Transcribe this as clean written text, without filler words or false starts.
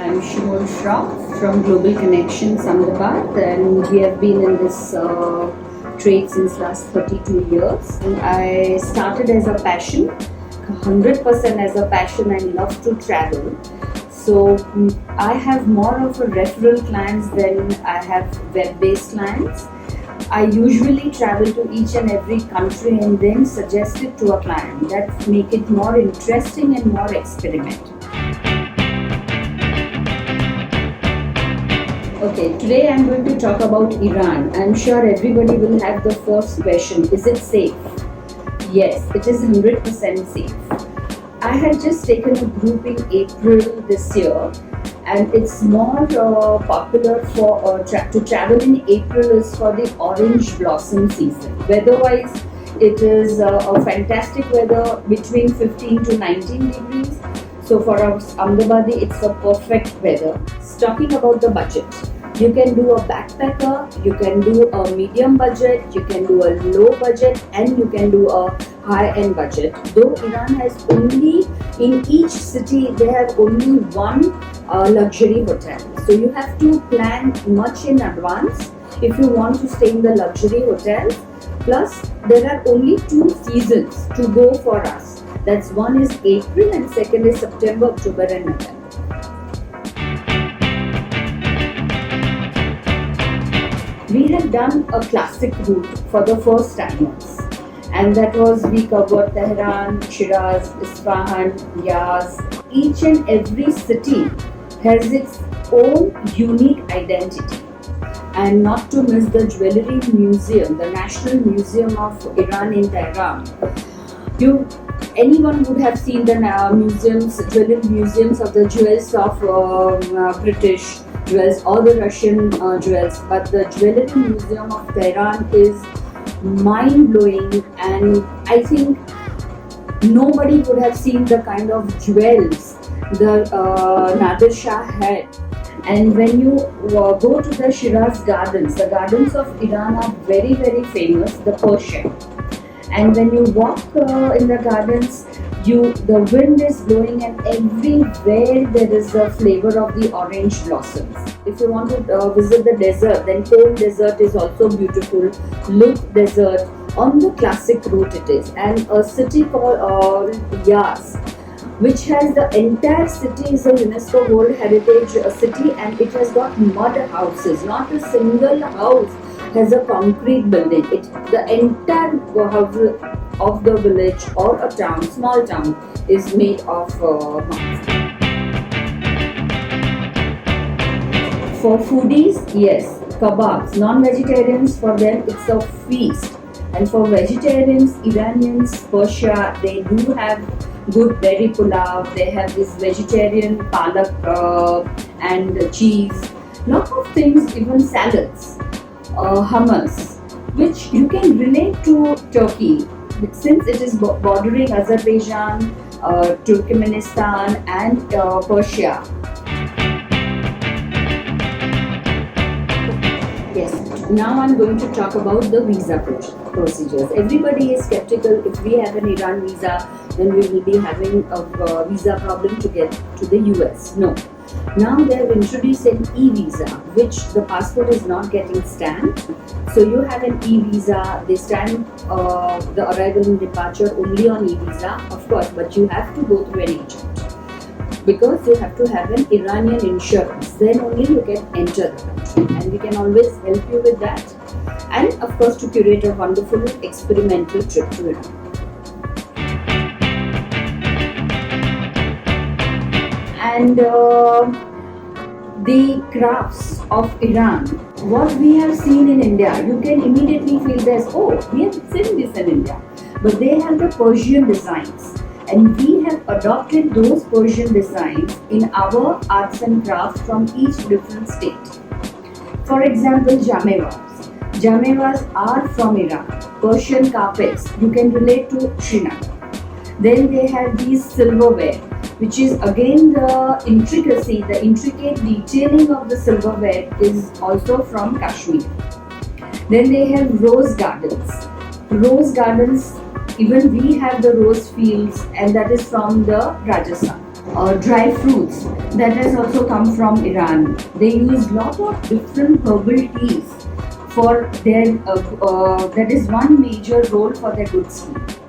I'm Shimul Shroff from Global Connections, Ahmedabad, and we have been in this trade since last 32 years. And I started as a passion, 100% as a passion. I love to travel. So I have more of a referral clients than I have web-based clients. I usually travel to each and every country and then suggest it to a client. That make it more interesting and more experimental. Okay, today I'm going to talk about Iran. I'm sure everybody will have the first question, is it safe? Yes, it is 100% safe. I had just taken a group in April this year, and it's more popular for to travel in April is for the orange blossom season. Weather-wise, it is a fantastic weather between 15 to 19 degrees. So for us Ahmedabadi, it's a perfect weather. Talking about the budget, you can do a backpacker, you can do a medium budget, you can do a low budget, and you can do a high-end budget. Though Iran has only, in each city, they have only one luxury hotel. So you have to plan much in advance if you want to stay in the luxury hotels. Plus, there are only 2 seasons to go for us. That's one is April and second is September, October and November. We had done a classic route for the first timers, and that was we covered Tehran, Shiraz, Isfahan, Yaz. Each and every city has its own unique identity. And not to miss the Jewellery Museum, the National Museum of Iran in Tehran. Anyone would have seen the museums, jewellery museums of the jewels of British jewels or the Russian jewels, but the Jewellery Museum of Tehran is mind-blowing, and I think nobody would have seen the kind of jewels the Nadir Shah had. And when you go to the Shiraz gardens, the gardens of Iran are very, very famous, the Persian. And when you walk in the gardens, the wind is blowing, and everywhere there is a flavor of the orange blossoms. If you want to visit the desert, then Cold Desert is also beautiful. Look Desert, on the classic route it is. And a city called Yaz, which has the entire city is a UNESCO World Heritage city, and it has got mud houses. Not a single house has a concrete building. The entire house of the village or a town, small town, is made of mud. For foodies, yes, kebabs. Non-vegetarians, for them it's a feast. And for vegetarians, Iranians, Persia, they do have good berry pulao. They have this vegetarian palak and cheese. Lot of things, even salads, hummus, which you can relate to Turkey, since it is bordering Azerbaijan, Turkmenistan and Persia. Yes, now I'm going to talk about the visa procedures. Everybody is skeptical. If we have an Iran visa, then we will be having a visa problem to get to the US. No. Now they have introduced an e-visa, which the passport is not getting stamped. So you have an e-visa, they stamp the arrival and departure only on e-visa, of course, but you have to go through an agent. Because you have to have an Iranian insurance, then only you can enter the country, and we can always help you with that. And of course to curate a wonderful experimental trip to Iran. And the crafts of Iran, what we have seen in India, you can immediately feel this, oh, we have seen this in India. But they have the Persian designs, and we have adopted those Persian designs in our arts and crafts from each different state. For example, Jamewaz. Jamewaz are from Iran. Persian carpets, you can relate to Srinagar. Then they have these silverware, which is again the intricacy, the intricate detailing of the silverware is also from Kashmir. Then they have rose gardens. Rose gardens, even we have the rose fields, and that is from the Rajasthan. dry fruits that has also come from Iran. They use lot of different herbal teas for their that is one major role for their good skin.